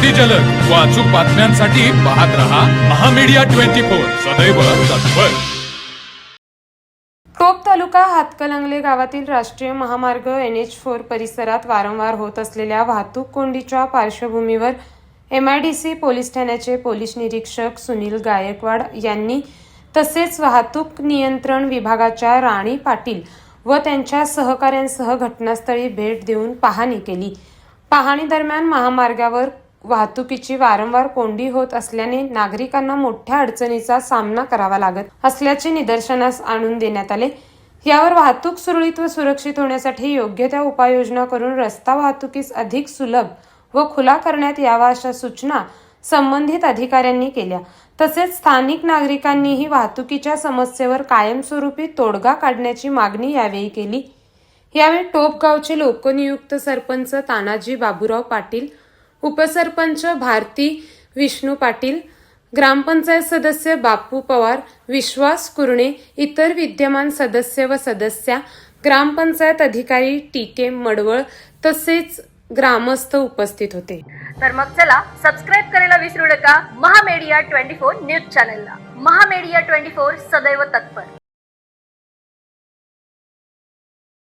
अगदी जलद व अचूक बातम्यांसाठी पाहत रहा महामीडिया 24 सदैव तत्पर। टोप तालुका हातकणंगले गावातील राष्ट्रीय महामार्ग NH4 परिसरात वारंवार होत असलेल्या वाहतूक कोंडीच्या पार्श्वभूमीवर MIDC पोलीस ठाण्याचे पोलीस निरीक्षक सुनील गायकवाड यांनी तसेच वाहतूक नियंत्रण विभागाच्या राणी पाटील व त्यांच्या सहकाऱ्यांसह घटनास्थळी भेट देऊन पाहणी केली। पाहणी दरम्यान महामार्गावर वाहतुकीची वारंवार कोंडी होत असल्याने नागरिकांना मोठ्या अडचणीचा सामना करावा लागत असल्याचे निदर्शनास आणून देण्यात आले। यावर वाहतूक सुरळीत व सुरक्षित होण्यासाठी योग्य त्या उपाययोजना करून रस्ता वाहतुकीस अधिक सुलभ व खुला करण्यात यावा अशा सूचना संबंधित अधिकाऱ्यांनी केल्या। तसेच स्थानिक नागरिकांनीही वाहतुकीच्या समस्येवर कायमस्वरूपी तोडगा काढण्याची मागणी यावेळी केली। यावेळी टोप गावचे लोकनियुक्त सरपंच तानाजी बाबूराव पाटील, उपसरपंच भारती विष्णू पाटील, ग्रामपंचायत सदस्य बापू पवार, विश्वास कुरणे, इतर विद्यमान सदस्य व सदस्या, ग्रामपंचायत अधिकारी TK मडवळ तसेच ग्रामस्थ उपस्थित होते। तर मग चला सबस्क्राईब करायला विसरू नका महामीडिया 24 न्यूज चॅनलला। महामीडिया 24 सदैव तत्पर।